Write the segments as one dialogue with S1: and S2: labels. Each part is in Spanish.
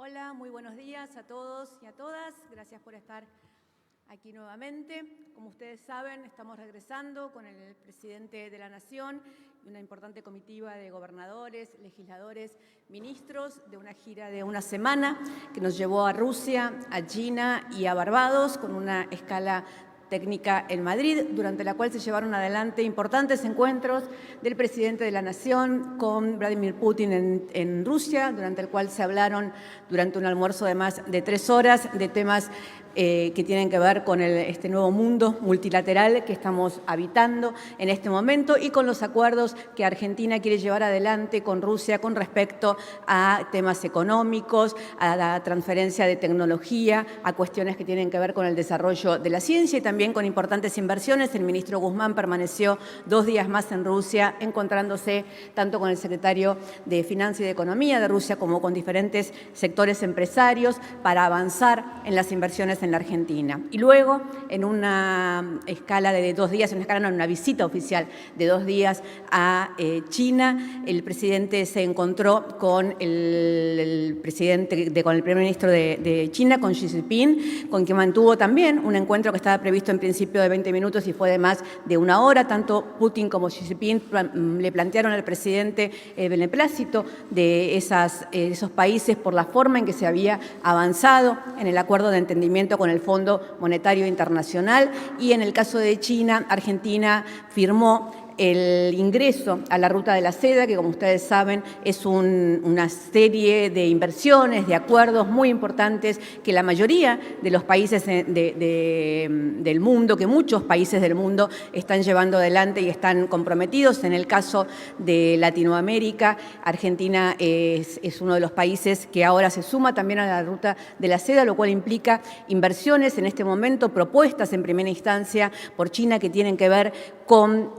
S1: Hola, muy buenos días a todos y a todas. Gracias por estar aquí nuevamente. Como ustedes saben, estamos regresando con el presidente de la Nación y una importante comitiva de gobernadores, legisladores, ministros de una gira de una semana que nos llevó a Rusia, a China y a Barbados con una escala técnica en Madrid, durante la cual se llevaron adelante importantes encuentros del presidente de la Nación con Vladimir Putin en Rusia, durante el cual se hablaron durante un almuerzo de más de 3 horas de temas que tienen que ver con este nuevo mundo multilateral que estamos habitando en este momento y con los acuerdos que Argentina quiere llevar adelante con Rusia con respecto a temas económicos, a la transferencia de tecnología, a cuestiones que tienen que ver con el desarrollo de la ciencia y también con importantes inversiones. El ministro Guzmán permaneció 2 días más en Rusia, encontrándose tanto con el secretario de Finanzas y de Economía de Rusia como con diferentes sectores empresarios para avanzar en las inversiones en la Argentina. Y luego, en una escala de 2 días, una visita oficial de 2 días a China, el presidente se encontró con el primer ministro de China, con Xi Jinping, con quien mantuvo también un encuentro que estaba previsto en principio de 20 minutos y fue de más de 1 hora. Tanto Putin como Xi Jinping le plantearon al presidente el beneplácito de esos países por la forma en que se había avanzado en el acuerdo de entendimiento con el Fondo Monetario Internacional y en el caso de China, Argentina firmó el ingreso a la Ruta de la Seda, que como ustedes saben es una serie de inversiones, de acuerdos muy importantes que la mayoría de los países del mundo, que muchos países del mundo están llevando adelante y están comprometidos. En el caso de Latinoamérica, Argentina es uno de los países que ahora se suma también a la Ruta de la Seda, lo cual implica inversiones en este momento propuestas en primera instancia por China que tienen que ver con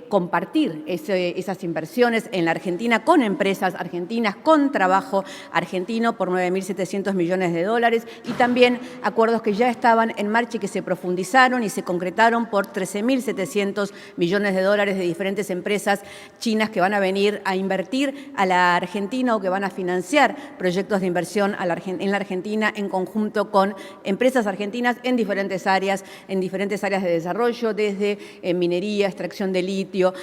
S1: compartir esas inversiones en la Argentina con empresas argentinas, con trabajo argentino por 9.700 millones de dólares y también acuerdos que ya estaban en marcha y que se profundizaron y se concretaron por 13.700 millones de dólares de diferentes empresas chinas que van a venir a invertir a la Argentina o que van a financiar proyectos de inversión en la Argentina en conjunto con empresas argentinas en diferentes áreas de desarrollo, desde minería, extracción de litio,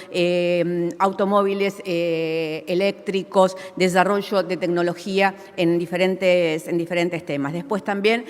S1: automóviles eléctricos, desarrollo de tecnología en diferentes temas. Después también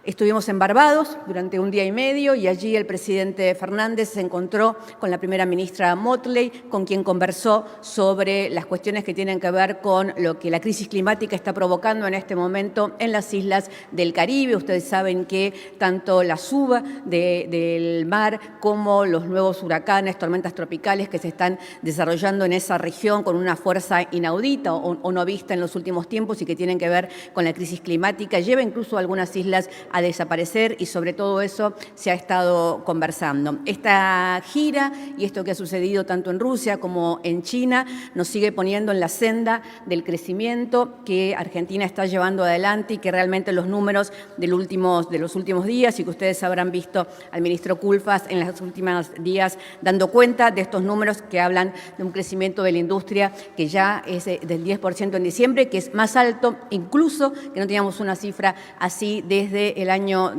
S1: estuvimos en Barbados durante 1 día y medio y allí el presidente Fernández se encontró con la primera ministra Mottley, con quien conversó sobre las cuestiones que tienen que ver con lo que la crisis climática está provocando en este momento en las islas del Caribe. Ustedes saben que tanto la suba del mar como los nuevos huracanes, tormentas tropicales que se están desarrollando en esa región con una fuerza inaudita o no vista en los últimos tiempos y que tienen que ver con la crisis climática, lleva incluso a algunas islas a desaparecer y sobre todo eso se ha estado conversando. Esta gira y esto que ha sucedido tanto en Rusia como en China nos sigue poniendo en la senda del crecimiento que Argentina está llevando adelante y que realmente los números de los últimos días y que ustedes habrán visto al ministro Culfas en los últimos días dando cuenta de estos números que hablan de un crecimiento de la industria que ya es del 10% en diciembre, que es más alto incluso que no teníamos una cifra así desde el año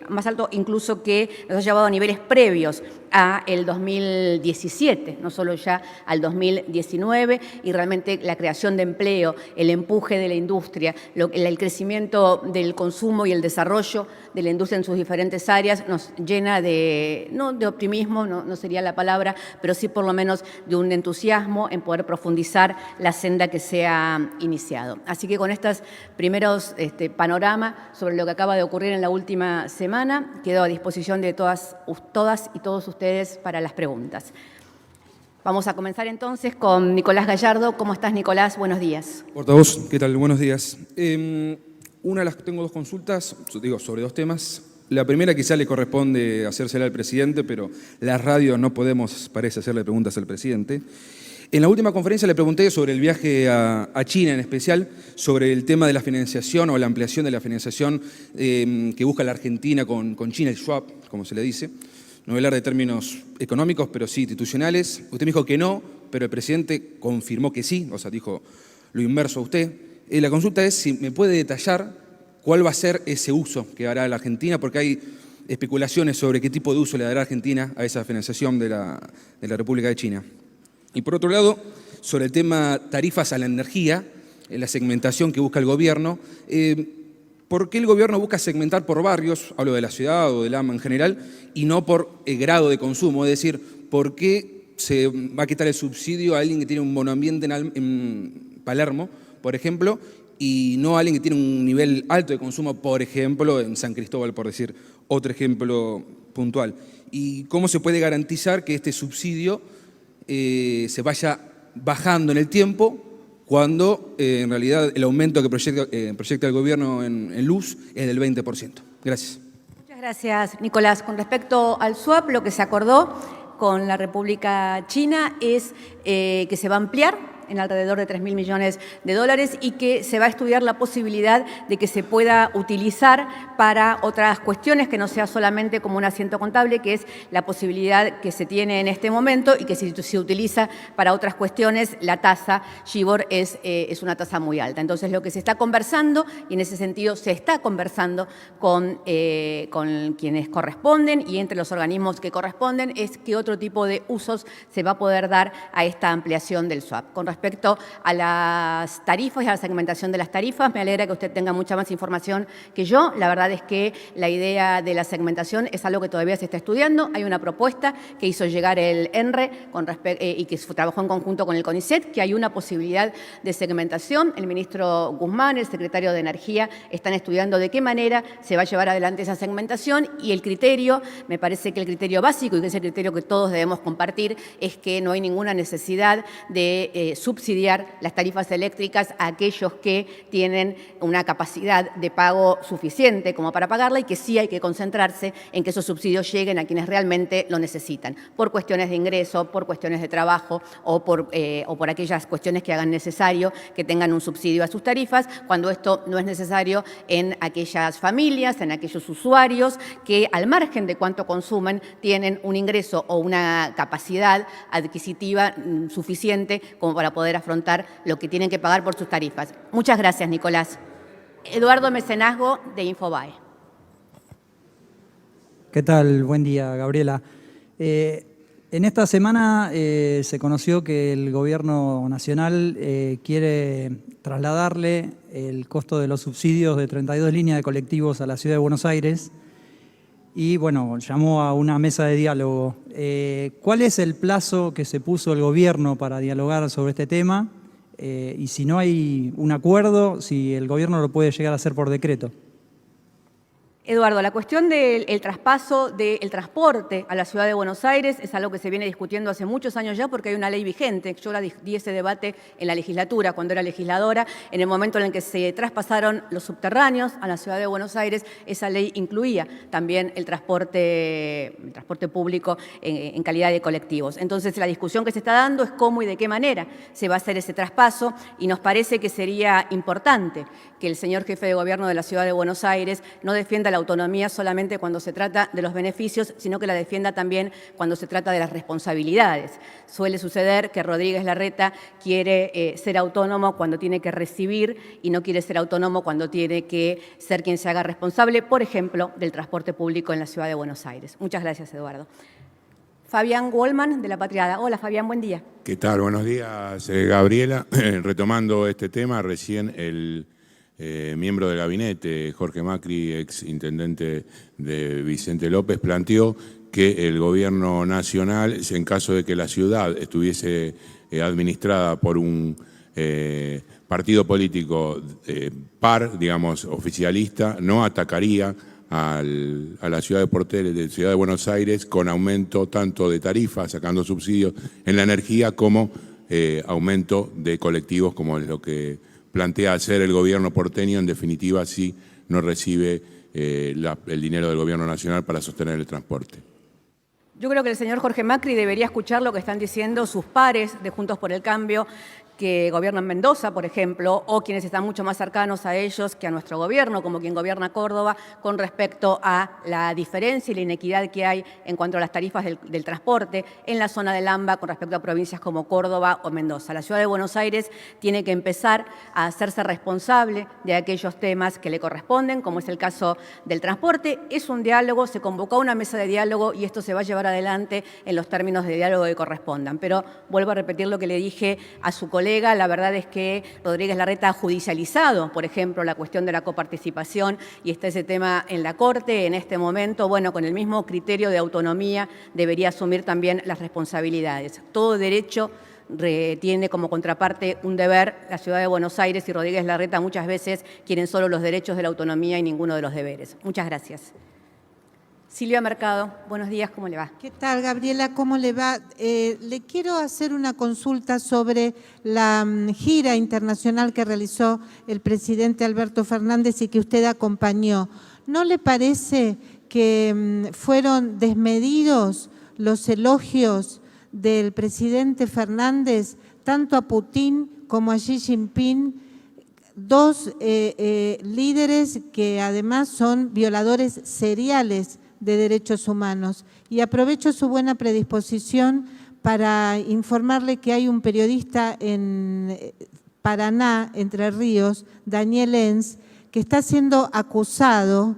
S1: más alto incluso que nos ha llevado a niveles previos a el 2017, no solo ya al 2019, y realmente la creación de empleo, el empuje de la industria, el crecimiento del consumo y el desarrollo de la industria en sus diferentes áreas nos llena no de optimismo, no sería la palabra, pero sí por lo menos de un entusiasmo en poder profundizar la senda que se ha iniciado. Así que con estos primeros panoramas sobre lo que acaba de ocurrir en la última semana, quedo a disposición de todas y todos ustedes para las preguntas. Vamos a comenzar entonces con Nicolás Gallardo. ¿Cómo estás, Nicolás? Buenos días.
S2: Portavoz, ¿qué tal? Buenos días. Tengo 2 consultas, sobre 2 temas. La primera quizá le corresponde hacérsela al presidente, pero la radio no podemos, parece, hacerle preguntas al presidente. En la última conferencia le pregunté sobre el viaje a China, en especial sobre el tema de la financiación o la ampliación de la financiación que busca la Argentina con China, el swap, como se le dice. No voy a hablar de términos económicos, pero sí institucionales. Usted me dijo que no, pero el presidente confirmó que sí, o sea, dijo lo inverso a usted. La consulta es si me puede detallar cuál va a ser ese uso que hará la Argentina, porque hay especulaciones sobre qué tipo de uso le dará Argentina a esa financiación de la República de China. Y por otro lado, sobre el tema tarifas a la energía, la segmentación que busca el gobierno, ¿por qué el gobierno busca segmentar por barrios, hablo de la ciudad o del AMBA en general, y no por grado de consumo? Es decir, ¿por qué se va a quitar el subsidio a alguien que tiene un monoambiente en Palermo, por ejemplo, y no a alguien que tiene un nivel alto de consumo, por ejemplo, en San Cristóbal, por decir otro ejemplo puntual? ¿Y cómo se puede garantizar que este subsidio se vaya bajando en el tiempo cuando en realidad el aumento que proyecta el gobierno en luz es del 20%? Gracias.
S1: Muchas gracias, Nicolás. Con respecto al swap, lo que se acordó con la República China es que se va a ampliar en alrededor de 3.000 millones de dólares y que se va a estudiar la posibilidad de que se pueda utilizar para otras cuestiones que no sea solamente como un asiento contable, que es la posibilidad que se tiene en este momento y que si se utiliza para otras cuestiones, la tasa Shibor es una tasa muy alta. Entonces, lo que se está conversando, y en ese sentido se está conversando con quienes corresponden y entre los organismos que corresponden, es qué otro tipo de usos se va a poder dar a esta ampliación del swap. Con respecto a las tarifas y a la segmentación de las tarifas, me alegra que usted tenga mucha más información que yo. La verdad es que la idea de la segmentación es algo que todavía se está estudiando. Hay una propuesta que hizo llegar el ENRE y que trabajó en conjunto con el CONICET, que hay una posibilidad de segmentación. El ministro Guzmán, el secretario de Energía, están estudiando de qué manera se va a llevar adelante esa segmentación y el criterio, me parece que el criterio básico y que es el criterio que todos debemos compartir, es que no hay ninguna necesidad de subsidiar las tarifas eléctricas a aquellos que tienen una capacidad de pago suficiente como para pagarla y que sí hay que concentrarse en que esos subsidios lleguen a quienes realmente lo necesitan, por cuestiones de ingreso, por cuestiones de trabajo o por aquellas cuestiones que hagan necesario que tengan un subsidio a sus tarifas, cuando esto no es necesario en aquellas familias, en aquellos usuarios que al margen de cuánto consumen tienen un ingreso o una capacidad adquisitiva suficiente como para poder afrontar lo que tienen que pagar por sus tarifas. Muchas gracias, Nicolás. Eduardo Mecenazgo, de Infobae.
S3: ¿Qué tal? Buen día, Gabriela. En esta semana se conoció que el Gobierno Nacional quiere trasladarle el costo de los subsidios de 32 líneas de colectivos a la Ciudad de Buenos Aires y, bueno, llamó a una mesa de diálogo. ¿Cuál es el plazo que se puso el Gobierno para dialogar sobre este tema? Y si no hay un acuerdo, si el Gobierno lo puede llegar a hacer por decreto.
S1: Eduardo, la cuestión del traspaso del transporte a la Ciudad de Buenos Aires es algo que se viene discutiendo hace muchos años ya porque hay una ley vigente. Yo di ese debate en la legislatura, cuando era legisladora. En el momento en el que se traspasaron los subterráneos a la Ciudad de Buenos Aires, esa ley incluía también el transporte público en calidad de colectivos. Entonces, la discusión que se está dando es cómo y de qué manera se va a hacer ese traspaso y nos parece que sería importante que el señor jefe de gobierno de la Ciudad de Buenos Aires no defienda la autonomía solamente cuando se trata de los beneficios, sino que la defienda también cuando se trata de las responsabilidades. Suele suceder que Rodríguez Larreta quiere ser autónomo cuando tiene que recibir y no quiere ser autónomo cuando tiene que ser quien se haga responsable, por ejemplo, del transporte público en la Ciudad de Buenos Aires. Muchas gracias, Eduardo. Fabián Wallman, de La Patriada. Hola, Fabián, buen día.
S4: ¿Qué tal? Buenos días, Gabriela. Retomando este tema, recién el miembro del gabinete, Jorge Macri, ex intendente de Vicente López, planteó que el gobierno nacional, en caso de que la ciudad estuviese administrada por un partido político par, digamos, oficialista, no atacaría a la ciudad de Ciudad de Buenos Aires con aumento tanto de tarifas, sacando subsidios en la energía, como aumento de colectivos, como es lo que plantea hacer el gobierno porteño, en definitiva, si no recibe el dinero del gobierno nacional para sostener el transporte.
S1: Yo creo que el señor Jorge Macri debería escuchar lo que están diciendo sus pares de Juntos por el Cambio, que gobiernan Mendoza, por ejemplo, o quienes están mucho más cercanos a ellos que a nuestro gobierno, como quien gobierna Córdoba, con respecto a la diferencia y la inequidad que hay en cuanto a las tarifas del transporte en la zona del AMBA con respecto a provincias como Córdoba o Mendoza. La Ciudad de Buenos Aires tiene que empezar a hacerse responsable de aquellos temas que le corresponden, como es el caso del transporte. Es un diálogo, se convocó una mesa de diálogo y esto se va a llevar adelante en los términos de diálogo que correspondan. Pero vuelvo a repetir lo que le dije a su colega, la verdad es que Rodríguez Larreta ha judicializado, por ejemplo, la cuestión de la coparticipación y está ese tema en la Corte en este momento. Bueno, con el mismo criterio de autonomía debería asumir también las responsabilidades. Todo derecho tiene como contraparte un deber. La Ciudad de Buenos Aires y Rodríguez Larreta muchas veces quieren solo los derechos de la autonomía y ninguno de los deberes. Muchas gracias. Silvia Mercado, buenos días, ¿cómo le va?
S5: ¿Qué tal, Gabriela? ¿Cómo le va? Le quiero hacer una consulta sobre la gira internacional que realizó el presidente Alberto Fernández y que usted acompañó. ¿No le parece que fueron desmedidos los elogios del presidente Fernández tanto a Putin como a Xi Jinping? Dos líderes que además son violadores seriales de derechos humanos. Y aprovecho su buena predisposición para informarle que hay un periodista en Paraná, Entre Ríos, Daniel Enz, que está siendo acusado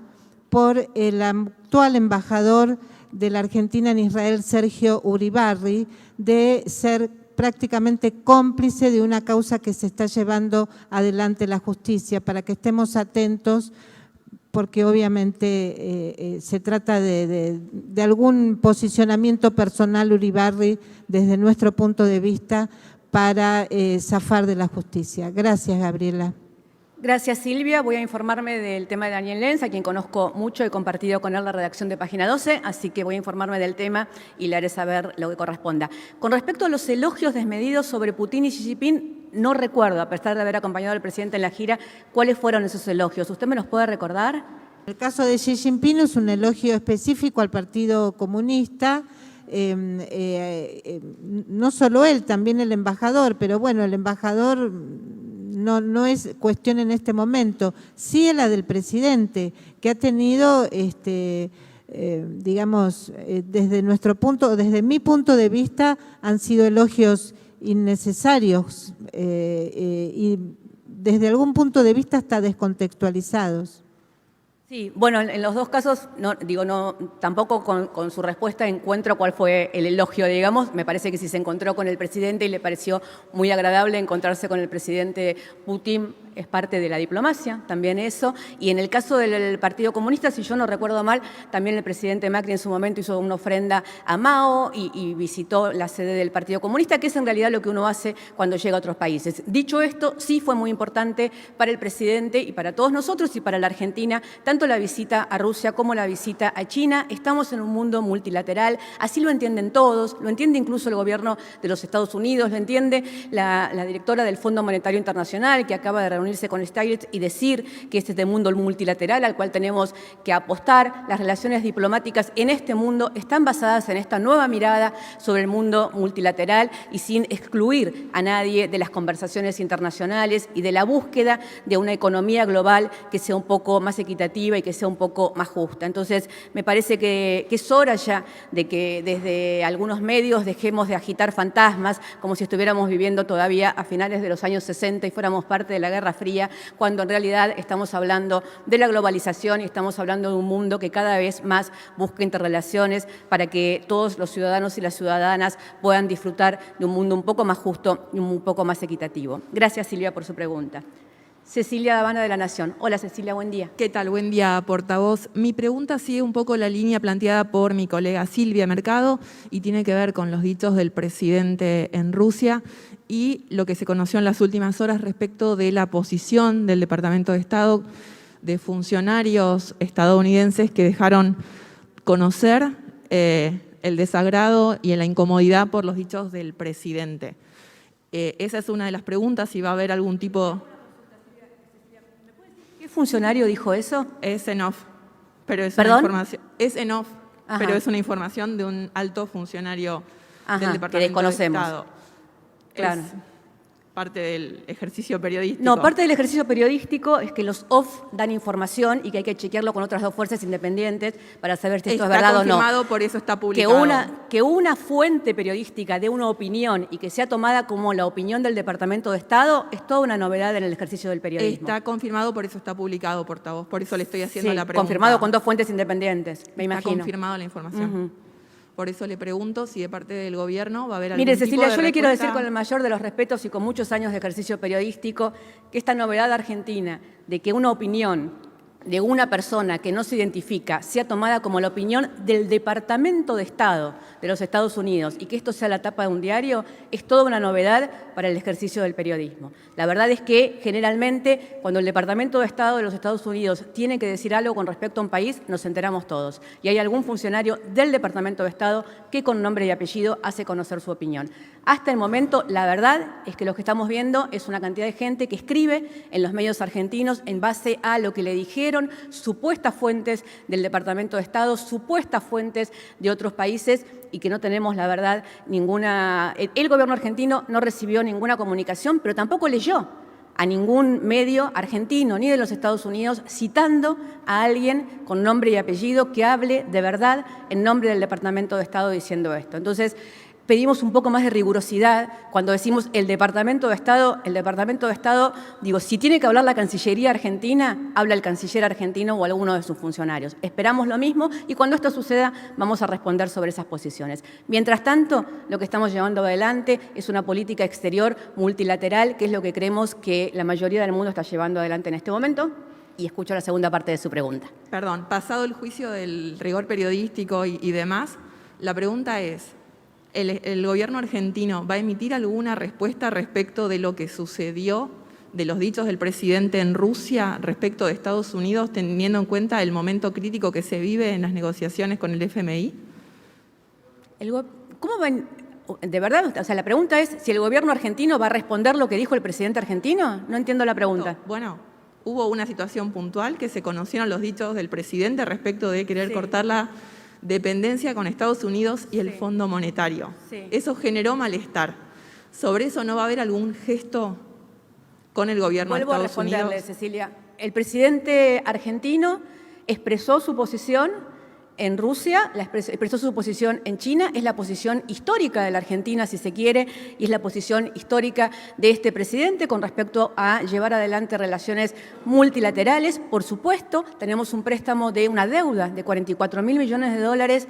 S5: por el actual embajador de la Argentina en Israel, Sergio Uribarri, de ser prácticamente cómplice de una causa que se está llevando adelante la justicia, para que estemos atentos, porque obviamente se trata de algún posicionamiento personal Uribarri desde nuestro punto de vista para zafar de la justicia. Gracias, Gabriela.
S1: Gracias, Silvia. Voy a informarme del tema de Daniel Enz, a quien conozco mucho, he compartido con él la redacción de Página 12, así que voy a informarme del tema y le haré saber lo que corresponda. Con respecto a los elogios desmedidos sobre Putin y Xi Jinping, no recuerdo, a pesar de haber acompañado al presidente en la gira, cuáles fueron esos elogios. ¿Usted me los puede recordar?
S5: El caso de Xi Jinping es un elogio específico al Partido Comunista, no solo él, también el embajador, pero bueno, el embajador no es cuestión en este momento, sí es la del presidente, que ha tenido, digamos, desde mi punto de vista, han sido elogios innecesarios y desde algún punto de vista hasta descontextualizados.
S1: Sí, bueno, en los dos casos, tampoco con su respuesta encuentro cuál fue el elogio, digamos. Me parece que si se encontró con el presidente y le pareció muy agradable encontrarse con el presidente Putin, es parte de la diplomacia, también eso. Y en el caso del Partido Comunista, si yo no recuerdo mal, también el presidente Macri en su momento hizo una ofrenda a Mao y visitó la sede del Partido Comunista, que es en realidad lo que uno hace cuando llega a otros países. Dicho esto, sí fue muy importante para el presidente y para todos nosotros y para la Argentina, tanto la visita a Rusia como la visita a China. Estamos en un mundo multilateral, así lo entienden todos, lo entiende incluso el gobierno de los Estados Unidos, lo entiende la directora del Fondo Monetario Internacional, que acaba de reunirse con Stiglitz y decir que este es el mundo multilateral al cual tenemos que apostar. Las relaciones diplomáticas en este mundo están basadas en esta nueva mirada sobre el mundo multilateral y sin excluir a nadie de las conversaciones internacionales y de la búsqueda de una economía global que sea un poco más equitativa y que sea un poco más justa. Entonces, me parece que es hora ya de que desde algunos medios dejemos de agitar fantasmas como si estuviéramos viviendo todavía a finales de los años 60 y fuéramos parte de la Guerra Fría, cuando en realidad estamos hablando de la globalización y estamos hablando de un mundo que cada vez más busca interrelaciones para que todos los ciudadanos y las ciudadanas puedan disfrutar de un mundo un poco más justo y un poco más equitativo. Gracias, Silvia, por su pregunta. Cecilia Davana de La Nación. Hola, Cecilia, buen día.
S6: ¿Qué tal? Buen día, portavoz. Mi pregunta sigue un poco la línea planteada por mi colega Silvia Mercado y tiene que ver con los dichos del presidente en Rusia y lo que se conoció en las últimas horas respecto de la posición del Departamento de Estado de funcionarios estadounidenses que dejaron conocer el desagrado y la incomodidad por los dichos del presidente. Esa es una de las preguntas, si va a haber algún tipo...
S1: ¿Qué funcionario dijo eso?
S6: Es en off, pero es
S1: ¿Perdón?
S6: una información. Es en off,
S1: Ajá.
S6: pero es una información de un alto funcionario
S1: Ajá,
S6: del
S1: que
S6: Departamento
S1: desconocemos.
S6: de Estado.
S1: Claro.
S6: parte del ejercicio periodístico.
S1: No, parte del ejercicio periodístico es que los off dan información y que hay que chequearlo con otras dos fuerzas independientes para saber si esto es verdad o no.
S6: Está confirmado, por eso está publicado.
S1: Que una fuente periodística dé una opinión y que sea tomada como la opinión del Departamento de Estado es toda una novedad en el ejercicio del periodismo.
S6: Está confirmado, por eso está publicado, portavoz. Por eso le estoy haciendo
S1: Sí,
S6: la pregunta.
S1: confirmado con dos fuentes independientes, me imagino.
S6: Está confirmado la información. Por eso le pregunto si de parte del gobierno va a haber algún
S1: Mire,
S6: tipo
S1: Cecilia,
S6: de
S1: yo le quiero decir
S6: respuesta.
S1: con el mayor de los respetos y con muchos años de ejercicio periodístico que esta novedad argentina de que una opinión de una persona que no se identifica sea tomada como la opinión del Departamento de Estado de los Estados Unidos y que esto sea la tapa de un diario, es toda una novedad para el ejercicio del periodismo. La verdad es que generalmente cuando el Departamento de Estado de los Estados Unidos tiene que decir algo con respecto a un país, nos enteramos todos. Y hay algún funcionario del Departamento de Estado que con nombre y apellido hace conocer su opinión. Hasta el momento, la verdad es que lo que estamos viendo es una cantidad de gente que escribe en los medios argentinos en base a lo que le dijeron supuestas fuentes del Departamento de Estado, supuestas fuentes de otros países y que no tenemos, la verdad, ninguna... El gobierno argentino no recibió ninguna comunicación, pero tampoco leyó a ningún medio argentino ni de los Estados Unidos citando a alguien con nombre y apellido que hable de verdad en nombre del Departamento de Estado diciendo esto. Entonces, pedimos un poco más de rigurosidad cuando decimos el Departamento de Estado, digo, si tiene que hablar la Cancillería argentina, habla el canciller argentino o alguno de sus funcionarios. Esperamos lo mismo y cuando esto suceda vamos a responder sobre esas posiciones. Mientras tanto, lo que estamos llevando adelante es una política exterior multilateral, que es lo que creemos que la mayoría del mundo está llevando adelante en este momento. Y escucho la segunda parte de su pregunta.
S6: Perdón, pasado el juicio del rigor periodístico y demás, la pregunta es, ¿el gobierno argentino va a emitir alguna respuesta respecto de lo que sucedió, de los dichos del presidente en Rusia respecto de Estados Unidos, teniendo en cuenta el momento crítico que se vive en las negociaciones con el FMI?
S1: ¿Cómo van? ¿De verdad? O sea, la pregunta es si el gobierno argentino va a responder lo que dijo el presidente argentino. No entiendo la pregunta.
S6: Bueno, hubo una situación puntual que se conocieron los dichos del presidente respecto de querer cortar la dependencia con Estados Unidos y el Fondo Monetario.
S1: Sí.
S6: Eso generó malestar. ¿Sobre eso no va a haber algún gesto con el gobierno de
S1: Vuelvo a
S6: Estados
S1: responderle,
S6: Unidos?
S1: Cecilia. El presidente argentino expresó su posición en Rusia, expresó su posición en China, es la posición histórica de la Argentina, si se quiere, y es la posición histórica de este presidente con respecto a llevar adelante relaciones multilaterales. Por supuesto, tenemos un préstamo de una deuda de 44.000 millones de dólares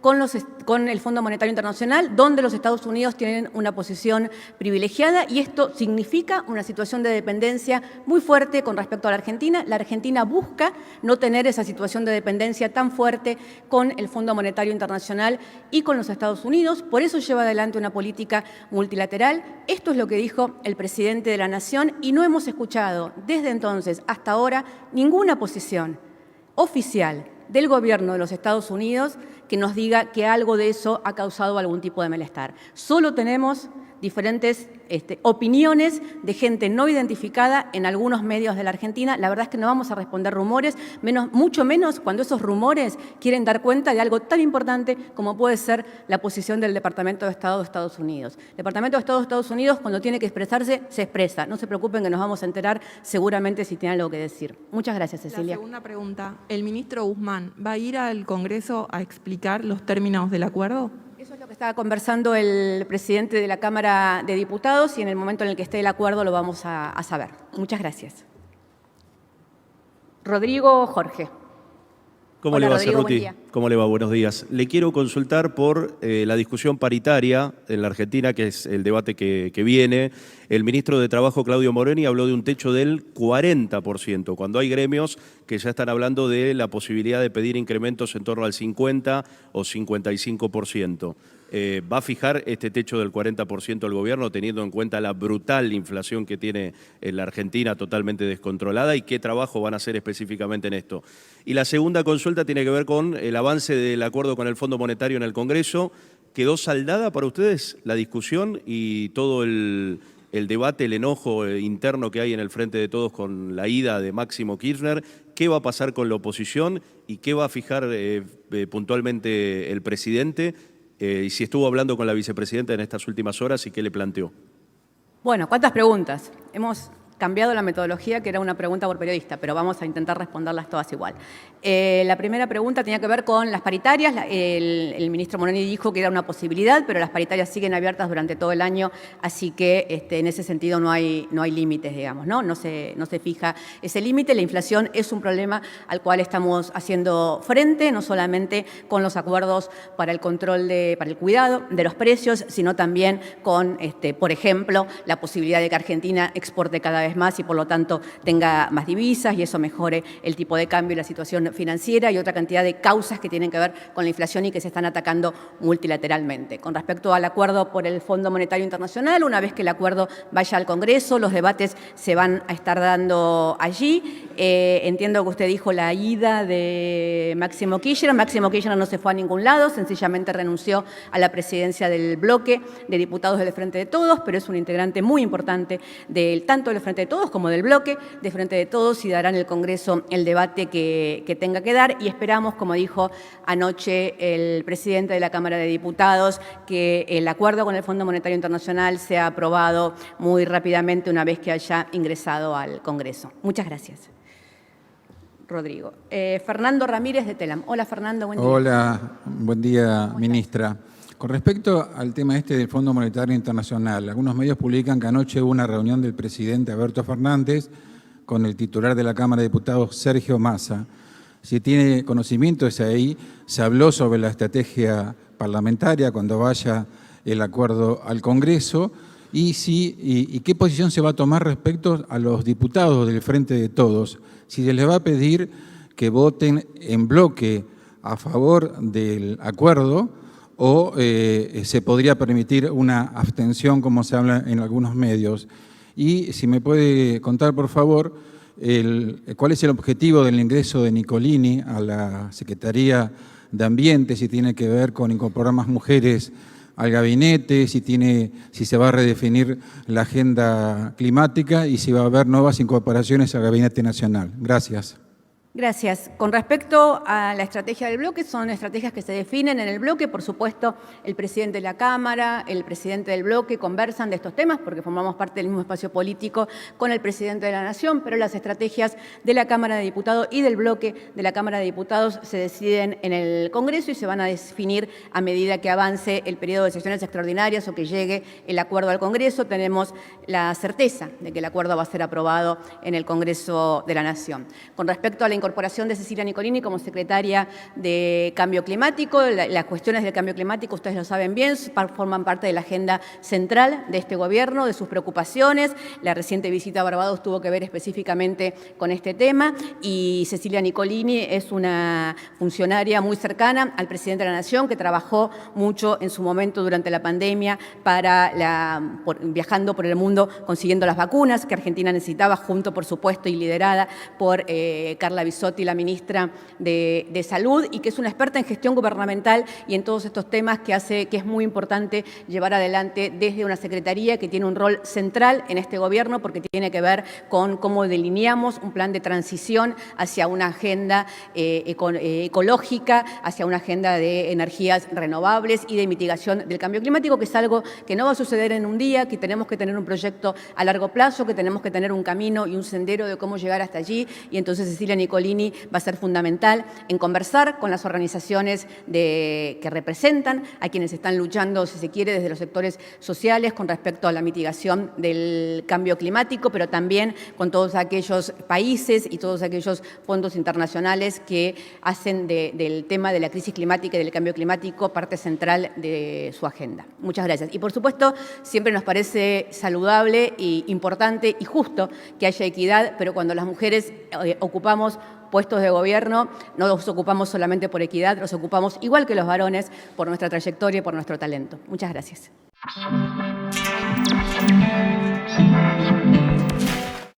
S1: con el Fondo Monetario Internacional, donde los Estados Unidos tienen una posición privilegiada y esto significa una situación de dependencia muy fuerte con respecto a la Argentina. La Argentina busca no tener esa situación de dependencia tan fuerte con el Fondo Monetario Internacional y con los Estados Unidos, por eso lleva adelante una política multilateral. Esto es lo que dijo el presidente de la Nación y no hemos escuchado desde entonces hasta ahora ninguna posición oficial del gobierno de los Estados Unidos que nos diga que algo de eso ha causado algún tipo de malestar. Solo tenemos diferentes opiniones de gente no identificada en algunos medios de la Argentina. La verdad es que no vamos a responder rumores, mucho menos cuando esos rumores quieren dar cuenta de algo tan importante como puede ser la posición del Departamento de Estado de Estados Unidos. El Departamento de Estado de Estados Unidos, cuando tiene que expresarse, se expresa. No se preocupen que nos vamos a enterar seguramente si tiene algo que decir. Muchas gracias, Cecilia.
S6: La segunda pregunta, ¿el ministro Guzmán va a ir al Congreso a explicar los términos del acuerdo?
S1: Eso es lo que estaba conversando el presidente de la Cámara de Diputados y en el momento en el que esté el acuerdo lo vamos a saber. Muchas gracias. Rodrigo Jorge.
S7: ¿Cómo
S1: Hola,
S7: le va,
S1: Rodrigo, buen
S7: Cerruti?
S1: día.
S7: ¿Cómo le va? Buenos días. Le quiero consultar por la discusión paritaria en la Argentina, que es el debate que viene. El ministro de Trabajo, Claudio Moroni, habló de un techo del 40%, cuando hay gremios que ya están hablando de la posibilidad de pedir incrementos en torno al 50 o 55%. ¿Va a fijar este techo del 40% el gobierno, teniendo en cuenta la brutal inflación que tiene en la Argentina totalmente descontrolada? ¿Y qué trabajo van a hacer específicamente en esto? Y la segunda consulta tiene que ver con el avance del acuerdo con el Fondo Monetario en el Congreso. ¿Quedó saldada para ustedes la discusión y todo el debate, el enojo interno que hay en el Frente de Todos con la ida de Máximo Kirchner? ¿Qué va a pasar con la oposición y qué va a fijar puntualmente el presidente? Y si estuvo hablando con la vicepresidenta en estas últimas horas y qué le planteó.
S1: Bueno, ¿cuántas preguntas? Hemos cambiado la metodología, que era una pregunta por periodista, pero vamos a intentar responderlas todas igual. La primera pregunta tenía que ver con las paritarias. El ministro Moroni dijo que era una posibilidad, pero las paritarias siguen abiertas durante todo el año, así que en ese sentido no hay límites, digamos, ¿no? No se fija ese límite. La inflación es un problema al cual estamos haciendo frente, no solamente con los acuerdos para el control, para el cuidado de los precios, sino también con, por ejemplo, la posibilidad de que Argentina exporte cada vez más y por lo tanto tenga más divisas y eso mejore el tipo de cambio y la situación financiera y otra cantidad de causas que tienen que ver con la inflación y que se están atacando multilateralmente. Con respecto al acuerdo por el Fondo Monetario Internacional, una vez que el acuerdo vaya al Congreso, los debates se van a estar dando allí. Entiendo que usted dijo la ida de Máximo Kirchner. Máximo Kirchner no se fue a ningún lado, sencillamente renunció a la presidencia del bloque de diputados del Frente de Todos, pero es un integrante muy importante tanto del Frente de Todos como del bloque de Frente de Todos y dará en el Congreso el debate que tenga que dar y esperamos, como dijo anoche el presidente de la Cámara de Diputados, que el acuerdo con el Fondo Monetario Internacional sea aprobado muy rápidamente una vez que haya ingresado al Congreso. Muchas gracias. Rodrigo. Fernando Ramírez de Telam. Hola, Fernando, buen día.
S8: Hola, buen día, ministra. Con respecto al tema del Fondo Monetario Internacional, algunos medios publican que anoche hubo una reunión del presidente Alberto Fernández con el titular de la Cámara de Diputados, Sergio Massa. Si tiene conocimiento, ahí se habló sobre la estrategia parlamentaria cuando vaya el acuerdo al Congreso y qué posición se va a tomar respecto a los diputados del Frente de Todos. Si se les va a pedir que voten en bloque a favor del acuerdo o se podría permitir una abstención, como se habla en algunos medios. Y si me puede contar, por favor, cuál es el objetivo del ingreso de Nicolini a la Secretaría de Ambiente, si tiene que ver con incorporar más mujeres al gabinete, si se va a redefinir la agenda climática y si va a haber nuevas incorporaciones al Gabinete Nacional. Gracias.
S1: Gracias. Con respecto a la estrategia del bloque, son estrategias que se definen en el bloque. Por supuesto, el presidente de la Cámara, el presidente del bloque conversan de estos temas porque formamos parte del mismo espacio político con el presidente de la Nación, pero las estrategias de la Cámara de Diputados y del bloque de la Cámara de Diputados se deciden en el Congreso y se van a definir a medida que avance el periodo de sesiones extraordinarias o que llegue el acuerdo al Congreso. Tenemos la certeza de que el acuerdo va a ser aprobado en el Congreso de la Nación. Con respecto a la incorporación de Cecilia Nicolini como secretaria de Cambio Climático. Las cuestiones del cambio climático, ustedes lo saben bien, forman parte de la agenda central de este gobierno, de sus preocupaciones. La reciente visita a Barbados tuvo que ver específicamente con este tema y Cecilia Nicolini es una funcionaria muy cercana al presidente de la Nación que trabajó mucho en su momento durante la pandemia viajando por el mundo consiguiendo las vacunas que Argentina necesitaba, junto, por supuesto, y liderada por Carla Bisotti, la ministra de Salud, y que es una experta en gestión gubernamental y en todos estos temas que hace que es muy importante llevar adelante desde una secretaría que tiene un rol central en este gobierno porque tiene que ver con cómo delineamos un plan de transición hacia una agenda ecológica, hacia una agenda de energías renovables y de mitigación del cambio climático, que es algo que no va a suceder en un día, que tenemos que tener un proyecto a largo plazo, que tenemos que tener un camino y un sendero de cómo llegar hasta allí, y entonces Cecilia Nicolini va a ser fundamental en conversar con las organizaciones que representan a quienes están luchando, si se quiere, desde los sectores sociales con respecto a la mitigación del cambio climático, pero también con todos aquellos países y todos aquellos fondos internacionales que hacen del tema de la crisis climática y del cambio climático parte central de su agenda. Muchas gracias. Y por supuesto, siempre nos parece saludable e importante y justo que haya equidad, pero cuando las mujeres ocupamos puestos de gobierno, no los ocupamos solamente por equidad, los ocupamos igual que los varones por nuestra trayectoria y por nuestro talento. Muchas gracias.